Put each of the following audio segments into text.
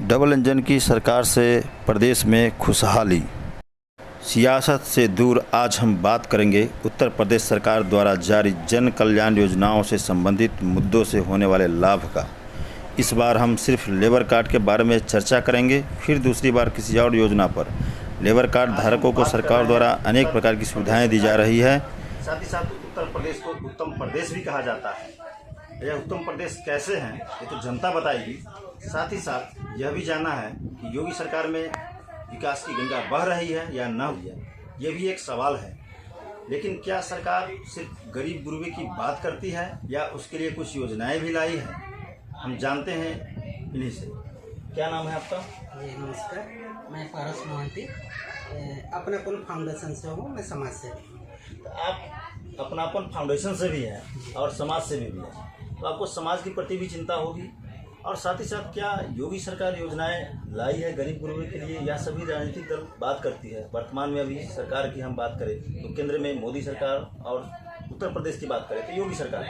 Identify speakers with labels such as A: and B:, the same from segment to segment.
A: Double engine की सरकार से प्रदेश में खुशहाली। सियासत से दूर आज हम बात करेंगे उत्तर प्रदेश सरकार द्वारा जारी जन कल्याण योजनाओं से संबंधित मुद्दों से होने वाले लाभ का। इस बार हम सिर्फ लेबर कार्ड के बारे में चर्चा करेंगे, फिर दूसरी बार किसी और योजना पर। लेबर कार्ड धारकों को सरकार द्वारा अनेक प्रकार की सुविधाएं दी जा रही है।
B: साथ ही साथ उत्तर प्रदेश को उत्तम प्रदेश भी कहा जाता है। यह उत्तम प्रदेश कैसे हैं ये तो जनता बताएगी। साथ ही साथ यह भी जानना है कि योगी सरकार में विकास की गंगा बह रही है या न हुई है, ये भी एक सवाल है। लेकिन क्या सरकार सिर्फ गरीब गुरबे की बात करती है या उसके लिए कुछ योजनाएं भी लाई है, हम जानते हैं इन्हीं से। क्या नाम है आपका?
C: जी नमस्कार, मैं पारस मोहंती अपनापन फाउंडेशन से हूँ। मैं समाज सेवी हूँ।
B: तो आप अपनापन फाउंडेशन से भी हैं और समाज सेवी भी हैं, तो आपको समाज के प्रति भी चिंता होगी। और साथ ही साथ क्या योगी सरकार योजनाएं लाई है गरीब गुरबे के लिए या सभी राजनीतिक दल बात करती है? वर्तमान में अभी सरकार की हम बात करें तो केंद्र में मोदी सरकार और उत्तर प्रदेश की बात करें तो योगी सरकार,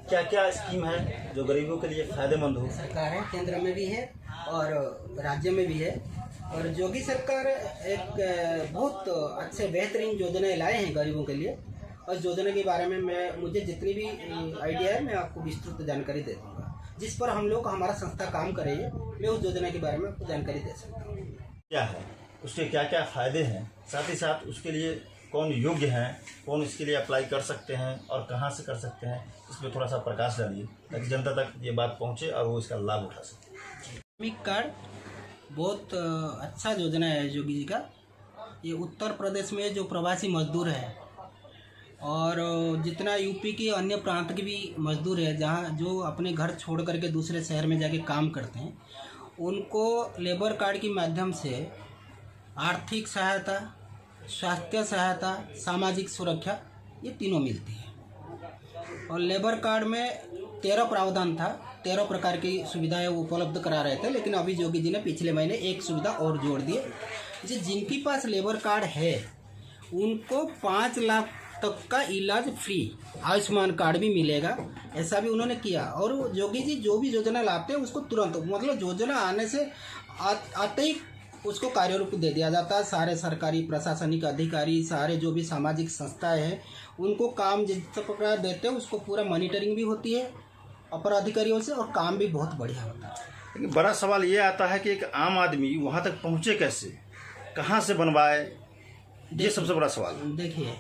B: क्या क्या स्कीम है जो गरीबों के लिए फायदेमंद हो?
C: सरकार है, केंद्र में भी है और राज्य में भी है। और योगी सरकार एक बहुत अच्छे बेहतरीन योजनाएं लाए हैं गरीबों के लिए। और योजना के बारे में मुझे जितनी भी आइडिया है मैं आपको विस्तृत जानकारी दे दूँगा। जिस पर हम लोग हमारा संस्था काम करेंगे, मैं उस योजना के बारे में आपको जानकारी दे सकता हूँ।
B: क्या है उसके क्या क्या फ़ायदे हैं, साथ ही साथ उसके लिए कौन योग्य हैं, कौन इसके लिए अप्लाई कर सकते हैं और कहाँ से कर सकते हैं, इस पर थोड़ा सा प्रकाश डालिए ताकि जनता तक ये बात पहुँचे और वो इसका लाभ उठा सके।
C: श्रमिक कार्ड बहुत अच्छा योजना है योगी जी का। ये उत्तर प्रदेश में जो प्रवासी मजदूर है और जितना यूपी के अन्य प्रांत के भी मजदूर है, जहाँ जो अपने घर छोड़ करके दूसरे शहर में जाके काम करते हैं, उनको लेबर कार्ड के माध्यम से आर्थिक सहायता, स्वास्थ्य सहायता, सामाजिक सुरक्षा, ये तीनों मिलती है। और लेबर कार्ड में 13 प्रावधान था, 13 प्रकार की सुविधाएं वो उपलब्ध करा रहे थे। लेकिन अभी योगी जी ने पिछले महीने एक सुविधा और जोड़ दी। जिनके पास लेबर कार्ड है उनको 5 लाख तक का इलाज फ्री, आयुष्मान कार्ड भी मिलेगा, ऐसा भी उन्होंने किया। और योगी जी जो भी योजना लाते हैं उसको तुरंत, मतलब योजना आने से आते ही उसको कार्यरूप दे दिया जाता है। सारे सरकारी प्रशासनिक अधिकारी, सारे जो भी सामाजिक संस्थाएं हैं, उनको काम जिस प्रकार देते हैं उसको पूरा मॉनिटरिंग भी होती है अपर अधिकारियों से और काम भी बहुत बढ़िया होता है।
B: लेकिन बड़ा सवाल ये आता है कि एक आम आदमी वहाँ तक पहुँचे कैसे, कहाँ से बनवाए, ये सबसे बड़ा सवाल।
C: देखिए,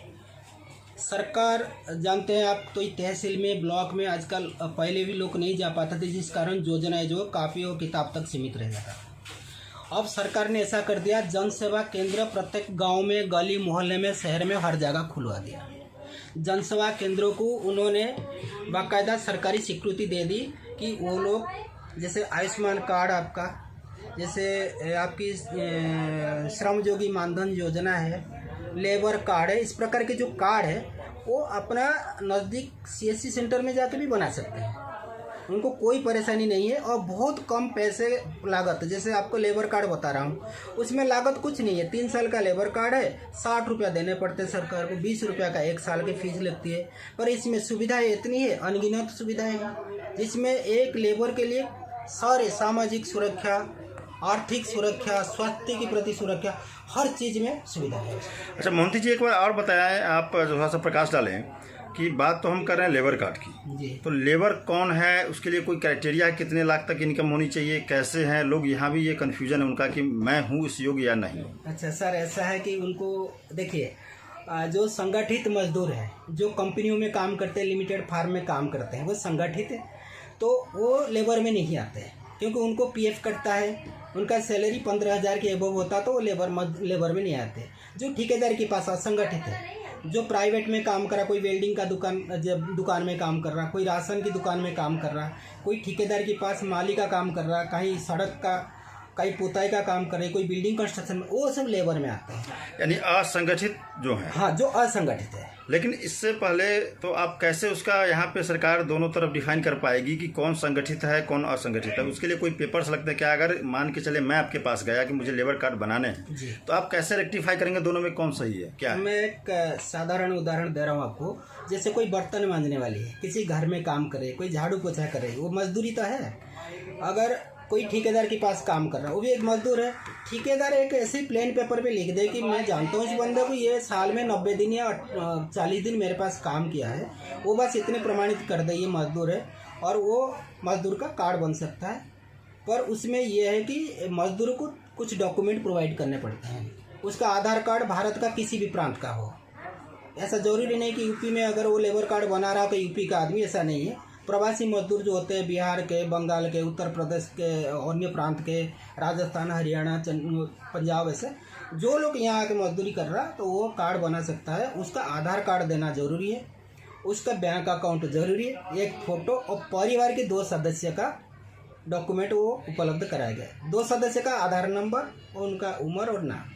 C: सरकार जानते हैं आप, तो तहसील में, ब्लॉक में आजकल पहले भी लोग नहीं जा पाते थे, जिस कारण योजनाएं जो काफ़ी और किताब तक सीमित रह जाता था। अब सरकार ने ऐसा कर दिया, जन सेवा केंद्र प्रत्येक गांव में, गली मोहल्ले में, शहर में हर जगह खुलवा दिया। जन सेवा केंद्रों को उन्होंने बाकायदा सरकारी स्वीकृति दे दी कि वो लोग, जैसे आयुष्मान कार्ड आपका, जैसे आपकी श्रमयोगी मानधन योजना है, लेबर कार्ड है, इस प्रकार के जो कार्ड है वो अपना नज़दीक CSC सेंटर में जाके भी बना सकते हैं। उनको कोई परेशानी नहीं है और बहुत कम पैसे लागत। जैसे आपको लेबर कार्ड बता रहा हूँ, उसमें लागत कुछ नहीं है। 3 साल का लेबर कार्ड है, 60 रुपया देने पड़ते हैं सरकार को, 20 रुपया का 1 साल की फीस लगती है। पर इसमें सुविधाएं इतनी है, अनगिनत सुविधाएं हैं, जिसमें एक लेबर के लिए सारे सामाजिक सुरक्षा, आर्थिक सुरक्षा, स्वास्थ्य के प्रति सुरक्षा, हर चीज़ में सुविधा है।
B: अच्छा मोहंती जी, एक बार और बताएं, आप थोड़ा सा प्रकाश डालें कि बात तो हम कर रहे हैं लेबर कार्ड की
C: जी।
B: तो लेबर कौन है, उसके लिए कोई क्राइटेरिया है, कितने लाख तक इनकम होनी चाहिए, कैसे हैं लोग? यहाँ भी ये कन्फ्यूजन है उनका कि मैं हूँ इस योग्य या नहीं।
C: अच्छा सर, ऐसा है कि उनको देखिए, जो संगठित मजदूर है, जो कंपनियों में काम करते हैं, लिमिटेड फार्म में काम करते हैं, वो संगठित है, तो वो लेबर में नहीं आते हैं, क्योंकि उनको PF कटता है। उनका सैलरी 15,000 के एबव होता तो वो लेबर में नहीं आते। जो ठेकेदार के पास असंगठित है, जो प्राइवेट में काम कर रहा, कोई वेल्डिंग का दुकान में काम कर रहा, कोई राशन की दुकान में काम कर रहा, कोई ठेकेदार के पास माली का काम कर रहा, कहीं सड़क का, कहीं पुताई का काम कर रहे, कोई बिल्डिंग कंस्ट्रक्शन में, वो सब लेबर में आते हैं।
B: यानी असंगठित जो है।
C: हाँ, जो असंगठित है।
B: लेकिन इससे पहले तो आप कैसे उसका यहाँ पे सरकार दोनों तरफ डिफाइन कर पाएगी कि कौन संगठित है कौन असंगठित है? उसके लिए कोई पेपर्स लगते हैं क्या? अगर मान के चले मैं आपके पास गया कि मुझे लेबर कार्ड बनाने हैं, तो आप कैसे रेक्टिफाई करेंगे दोनों में कौन सही है क्या?
C: मैं एक साधारण उदाहरण दे रहा हूँ आपको। जैसे कोई बर्तन मांजने वाली है, किसी घर में काम करे, कोई झाड़ू पोछा करे, वो मजदूरी तो है। अगर कोई ठेकेदार के पास काम कर रहा है, वो भी एक मजदूर है। ठेकेदार एक ऐसे प्लेन पेपर पे लिख दे कि मैं जानता हूँ इस बंदे को, ये साल में 90 दिन या 40 दिन मेरे पास काम किया है, वो बस इतने प्रमाणित कर दे ये मजदूर है, और वो मजदूर का कार्ड बन सकता है। पर उसमें यह है कि मजदूर को कुछ डॉक्यूमेंट प्रोवाइड करने पड़ते हैं। उसका आधार कार्ड भारत का किसी भी प्रांत का हो, ऐसा जरूरी नहीं कि यूपी में अगर वो लेबर कार्ड बना रहा तो यूपी का आदमी, ऐसा नहीं है। प्रवासी मजदूर जो होते हैं बिहार के, बंगाल के, उत्तर प्रदेश के, अन्य प्रांत के, राजस्थान, हरियाणा, पंजाब, ऐसे जो लोग यहाँ आके मजदूरी कर रहा तो वो कार्ड बना सकता है। उसका आधार कार्ड देना जरूरी है, उसका बैंक अकाउंट जरूरी है, एक फ़ोटो और परिवार के 2 सदस्य का डॉक्यूमेंट वो उपलब्ध कराया गया। 2 सदस्य का आधार नंबर और उनका उम्र और नाम।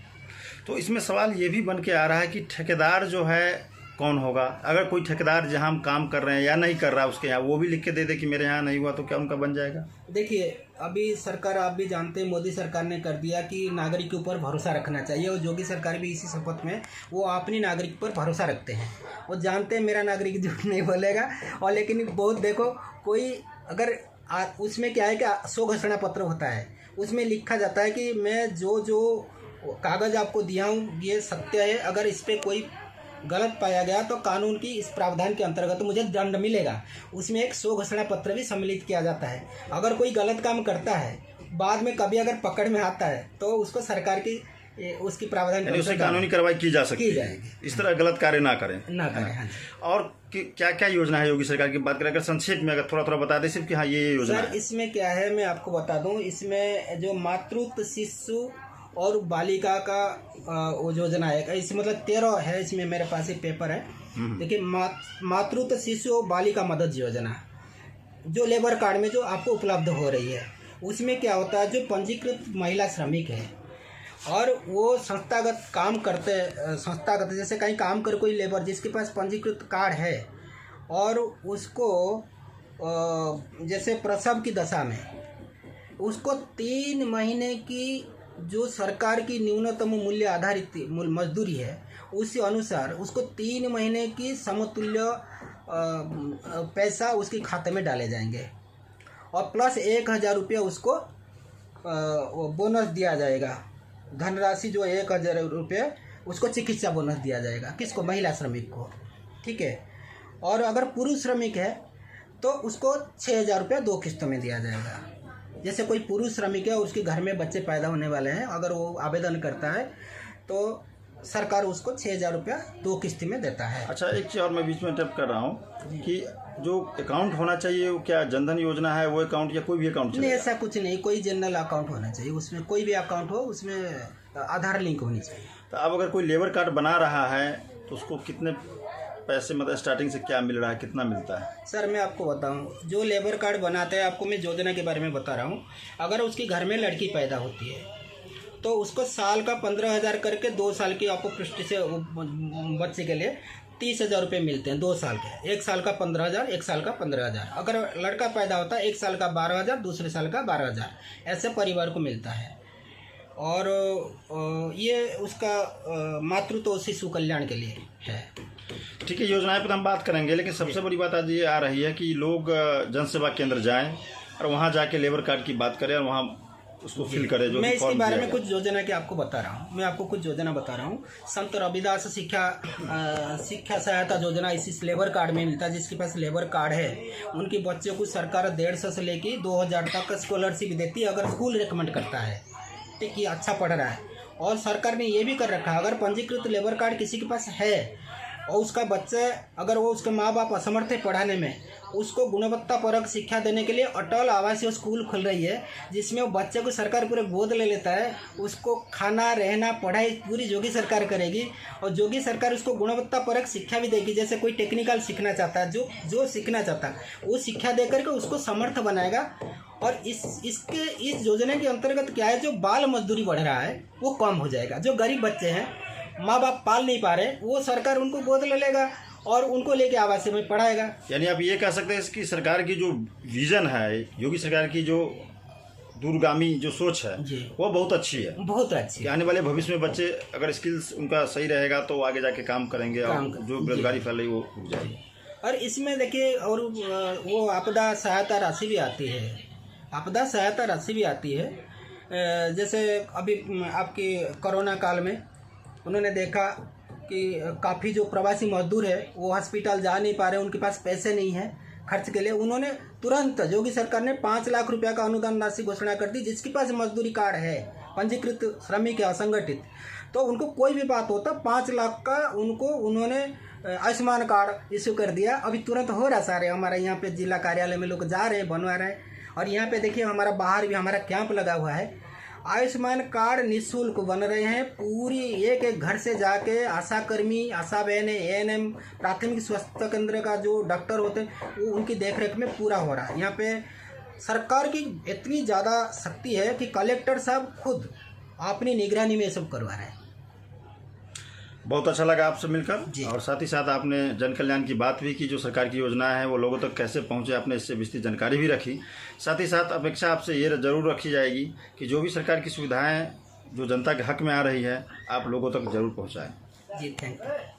B: तो इसमें सवाल ये भी बन के आ रहा है कि ठेकेदार जो है कौन होगा? अगर कोई ठेकेदार जहाँ हम काम कर रहे हैं या नहीं कर रहा उसके यहाँ, वो भी लिख के दे दे कि मेरे यहाँ नहीं हुआ, तो क्या उनका बन जाएगा?
C: देखिए, अभी सरकार, आप भी जानते हैं, मोदी सरकार ने कर दिया कि नागरिक के ऊपर भरोसा रखना चाहिए, और योगी सरकार भी इसी शपथ में वो अपनी नागरिक पर भरोसा रखते हैं। वो जानते हैं मेरा नागरिक झूठ नहीं बोलेगा। और लेकिन बहुत देखो, कोई अगर उसमें क्या है कि 100 घोषणा पत्र होता है, उसमें लिखा जाता है कि मैं जो कागज़ आपको दिया हूँ ये सत्य है, अगर इस पर कोई गलत पाया गया तो कानून की इस प्रावधान के अंतर्गत मुझे दंड मिलेगा। उसमें एक 100 घोषणा पत्र भी सम्मिलित किया जाता है। अगर कोई गलत काम करता है, बाद में कभी अगर पकड़ में आता है, तो उसको सरकार की उसकी प्रावधान
B: उसकी कानूनी कार्रवाई की जा सकती है। इस तरह गलत कार्य ना करें।
C: हाँ।
B: और क्या क्या योजना है योगी सरकार की बात करें, अगर संक्षेप में अगर थोड़ा बता दें सिर्फ कि हाँ ये योजना
C: सर, इसमें क्या है मैं आपको बता दूं। इसमें जो मातृत्व, शिशु और बालिका का वो योजना है, इसमें मतलब 13 है, इसमें मेरे पास ही पेपर है। देखिए, मातृत्व, शिशु और बालिका मदद योजना जो लेबर कार्ड में जो आपको उपलब्ध हो रही है, उसमें क्या होता है, जो पंजीकृत महिला श्रमिक है और वो संस्थागत काम करते, संस्थागत जैसे कहीं काम कर कोई लेबर जिसके पास पंजीकृत कार्ड है, और उसको जैसे प्रसव की दशा में उसको 3 महीने की जो सरकार की न्यूनतम मूल्य आधारित मजदूरी है, उसी अनुसार उसको 3 महीने की समतुल्य पैसा उसके खाते में डाले जाएंगे, और प्लस 1000 रुपया उसको बोनस दिया जाएगा। धनराशि जो 1000 रुपये उसको चिकित्सा बोनस दिया जाएगा। किसको? महिला श्रमिक को। ठीक है। और अगर पुरुष श्रमिक है तो उसको 6000 रुपया 2 किस्तों में दिया जाएगा। जैसे कोई पुरुष श्रमिक है और उसके घर में बच्चे पैदा होने वाले हैं, अगर वो आवेदन करता है तो सरकार उसको 6000 रुपया 2 किस्त में देता है।
B: अच्छा, एक चीज़ और मैं बीच में इंटरप्ट कर रहा हूँ कि जो अकाउंट होना चाहिए वो क्या जनधन योजना है वो अकाउंट या कोई भी अकाउंट?
C: नहीं, ऐसा कुछ नहीं, कोई जनरल अकाउंट होना चाहिए, उसमें कोई भी अकाउंट हो, उसमें आधार लिंक होनी चाहिए।
B: तो अब अगर कोई लेबर कार्ड बना रहा है तो उसको कितने पैसे, मतलब स्टार्टिंग से क्या मिल रहा है, कितना मिलता है?
C: सर, मैं आपको बताऊं, जो लेबर कार्ड बनाते हैं, आपको मैं योजना के बारे में बता रहा हूं। अगर उसके घर में लड़की पैदा होती है तो उसको साल का 15,000 करके 2 साल की आपको पृष्ठ से बच्चे के लिए 30,000 रुपये मिलते हैं 2 साल के। 1 साल का 15,000, 1 साल का 15,000। अगर लड़का पैदा होता है 1 साल का 12,000, दूसरे साल का 12,000, ऐसे परिवार को मिलता है। और ये उसका मातृत्व और शिशु कल्याण के लिए है।
B: ठीक है, योजनाएं पर हम बात करेंगे, लेकिन सबसे बड़ी बात आज ये आ रही है कि लोग जन सेवा केंद्र जाएं और वहां जाके लेबर कार्ड की बात करें और वहां उसको फिल करें। जो
C: मैं इसके बारे में कुछ योजना की आपको बता रहा हूँ। मैं आपको कुछ योजना बता रहा हूँ। संत रविदास शिक्षा सहायता योजना इस लेबर कार्ड में मिलता है। जिसके पास लेबर कार्ड है उनके बच्चों को सरकार 150 से लेके 2000 तक स्कॉलरशिप देती है, अगर स्कूल रिकमेंड करता है। ठीक है, अच्छा पढ़ रहा है। और सरकार ने ये भी कर रखा है, अगर पंजीकृत लेबर कार्ड किसी के पास है और उसका बच्चा, अगर वो उसके माँ बाप असमर्थ है पढ़ाने में, उसको गुणवत्तापरक शिक्षा देने के लिए अटल आवासीय स्कूल खुल रही है, जिसमें वो बच्चे को सरकार पूरे गोद ले लेता है। उसको खाना, रहना, पढ़ाई पूरी योगी सरकार करेगी, और योगी सरकार उसको गुणवत्तापरक शिक्षा भी देगी। जैसे कोई टेक्निकल सीखना चाहता है, जो सीखना चाहता है वो शिक्षा दे करके उसको समर्थ बनाएगा। और इस योजना के अंतर्गत क्या है, जो बाल मजदूरी बढ़ रहा है वो कम हो जाएगा। जो गरीब बच्चे हैं, माँ बाप पाल नहीं पा रहे, वो सरकार उनको गोद ले लेगा और उनको लेके आवासीय में पढ़ाएगा।
B: यानी आप ये कह सकते हैं कि सरकार की जो विजन है, योगी सरकार की जो दूरगामी जो सोच है वो बहुत अच्छी है,
C: बहुत अच्छी है।
B: आने वाले भविष्य में बच्चे अगर स्किल्स उनका सही रहेगा तो आगे जाके काम करेंगे और जो बेरोजगारी फैल रही वो रुक जाएगी।
C: और इसमें देखिए, और वो आपदा सहायता राशि भी आती है। आपदा सहायता राशि भी आती है। जैसे अभी आपकी कोरोना काल में उन्होंने देखा कि काफ़ी जो प्रवासी मजदूर है वो हॉस्पिटल जा नहीं पा रहे, उनके पास पैसे नहीं है खर्च के लिए। उन्होंने तुरंत योगी सरकार ने 5 लाख रुपया का अनुदान राशि घोषणा कर दी। जिसके पास मजदूरी कार्ड है, पंजीकृत श्रमिक है, असंगठित, तो उनको कोई भी बात होता 5 लाख का उनको उन्होंने आयुष्मान कार्ड इश्यू कर दिया। अभी तुरंत हो रहा सारे, हमारे यहाँ पे जिला कार्यालय में लोग जा रहे हैं, बनवा रहे हैं। और यहाँ पे देखिए हमारा बाहर भी हमारा कैंप लगा हुआ है, आयुष्मान कार्ड निःशुल्क बन रहे हैं। पूरी एक घर से जाके आशा कर्मी, आशा बहनें, ANM, प्राथमिक स्वास्थ्य केंद्र का जो डॉक्टर होते हैं वो उनकी देखरेख में पूरा हो रहा है। यहाँ पे सरकार की इतनी ज़्यादा शक्ति है कि कलेक्टर साहब खुद अपनी निगरानी में सब करवा रहे हैं।
B: बहुत अच्छा लगा आपसे मिलकर, और साथ ही साथ आपने जन कल्याण की बात भी की, जो सरकार की योजनाएं हैं वो लोगों तक कैसे पहुंचे, आपने इससे विस्तृत जानकारी भी रखी। साथ ही साथ अपेक्षा आपसे ये जरूर रखी जाएगी कि जो भी सरकार की सुविधाएं जो जनता के हक में आ रही है आप लोगों तक जरूर पहुंचाएं।
C: जी, थैंक यू।